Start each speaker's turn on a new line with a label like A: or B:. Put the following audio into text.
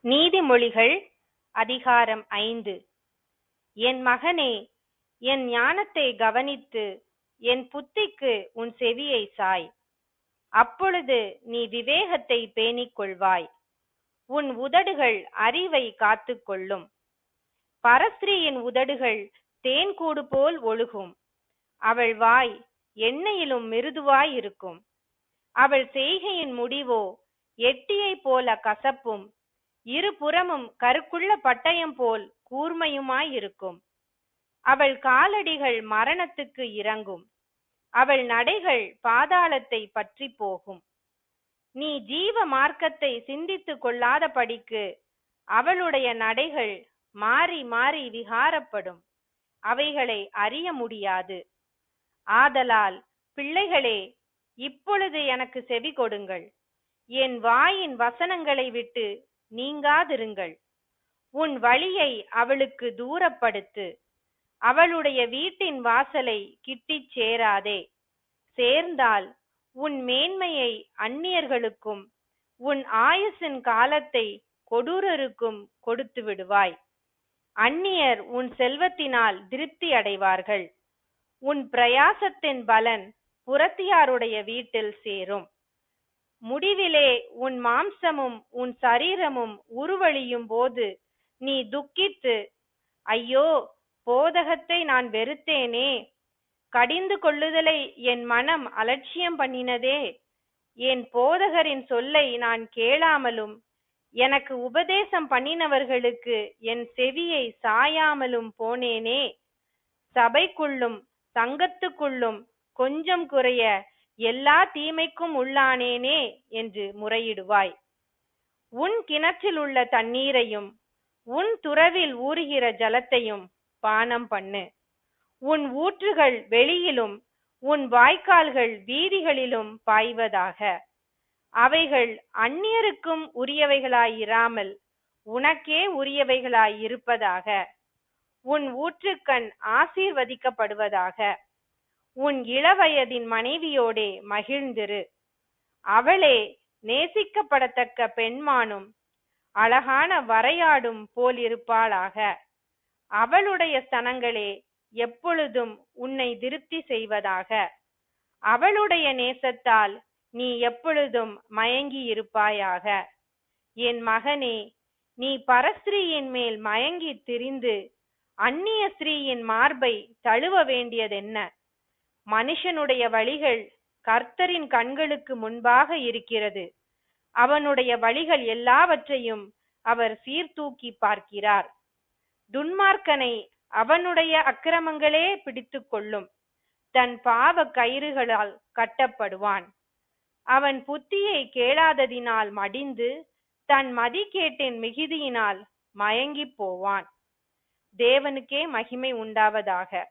A: நீதிமொழிகள் அதிகாரம் 5. என் மகனே, என் ஞானத்தை கவனித்து என் புத்திக்கு உன் செவியை சாய். அப்பொழுது நீ விவேகத்தை பேணிக் கொள்வாய். உன் உதடுகள் அறிவை காத்துக்கொள்ளும். பரஸ்திரீயின் உதடுகள் தேன்கூடு போல் ஒழுகும். அவள் வாய் எண்ணெயிலும் மிருதுவாய் இருக்கும். அவள் செய்கையின் முடிவோ எட்டியைப் போல கசப்பும் இருபுறமும் கருக்குள்ள பட்டயம் போல் கூர்மையுமாயிருக்கும். அவள் காலடிகள் மரணத்துக்கு இறங்கும். அவள் நடைகள் பாதாளத்தை பற்றி போகும். நீ ஜீவ மார்க்கத்தை சிந்தித்து கொள்ளாதபடிக்கு அவளுடைய நடைகள் மாறி மாறி விகாரப்படும். அவைகளை அறிய முடியாது. ஆதலால் பிள்ளைகளே, இப்பொழுது எனக்கு செவி கொடுங்கள். என் வாயின் வசனங்களை விட்டு நீங்காதிருங்கள். உன் வழியை அவளுக்கு தூரப்படுத்து. அவளுடைய வீட்டின் வாசலை கிட்டிச் சேராதே. சேர்ந்தால் உன் மேன்மையை அந்நியர்களுக்கும் உன் ஆயுசின் காலத்தை கொடூரருக்கும் கொடுத்து விடுவாய். அந்நியர் உன் செல்வத்தினால் திருப்தி அடைவார்கள். உன் பிரயாசத்தின் பலன் புறத்தியாருடைய வீட்டில் சேரும். முடிவிலே உன் மாம்சமும் உன் சரீரமும் உருவழியும் போது நீ துக்கித்து, ஐயோ, போதகத்தை நான் வெறுத்தேனே, கடிந்து கொள்ளுதலை என் மனம் அலட்சியம் பண்ணினதே, என் போதகரின் சொல்லை நான் கேளாமலும் எனக்கு உபதேசம் பண்ணினவர்களுக்கு என் செவியை சாயாமலும் போனேனே, சபைக்குள்ளும் சங்கத்துக்குள்ளும் கொஞ்சம் குறைய எல்லா தீமைக்கும் உள்ளானேனே என்று முறையிடுவாய். உன் கிணற்றில் உள்ள தண்ணீரையும் உன் துறவில் ஊறுகிற ஜலத்தையும் பானம் பண்ணு. உன் ஊற்றுகள் வெளியிலும் உன் வாய்க்கால்கள் வீதிகளிலும் பாய்வதாக. அவைகள் அந்நியருக்கும் உரியவைகளாயிராமல் உனக்கே உரியவைகளாயிருப்பதாக. உன் ஊற்றுக்கண் ஆசீர்வதிக்கப்படுவதாக. உன் இளவயதின் மனைவியோடே மகிழ்ந்திரு. அவளே நேசிக்கப்படத்தக்க பெண்மானும் அழகான வரையாடும் போலிருப்பாளாக. அவளுடைய ஸ்தனங்களே எப்பொழுதும் உன்னை திருப்தி செய்வதாக. அவளுடைய நேசத்தால் நீ எப்பொழுதும் மயங்கி இருப்பாயாக. என் மகனே, நீ பரஸ்திரீயின் மேல் மயங்கி திரிந்து அந்நிய ஸ்திரீயின் மார்பை தழுவ வேண்டியதென்ன? மனுஷனுடைய வழிகள் கர்த்தரின் கண்களுக்கு முன்பாக இருக்கிறது. அவனுடைய வழிகள் எல்லாவற்றையும் அவர் சீர்தூக்கி பார்க்கிறார். துன்மார்க்கனை அவனுடைய அக்கிரமங்களே பிடித்து கொள்ளும். தன் பாவ கயிறுகளால் கட்டப்படுவான். அவன் புத்தியை கேளாததினால் மடிந்து தன் மதிகேட்டின் மிகுதியினால் மயங்கி போவான். தேவனுக்கே மகிமை உண்டாவதாக.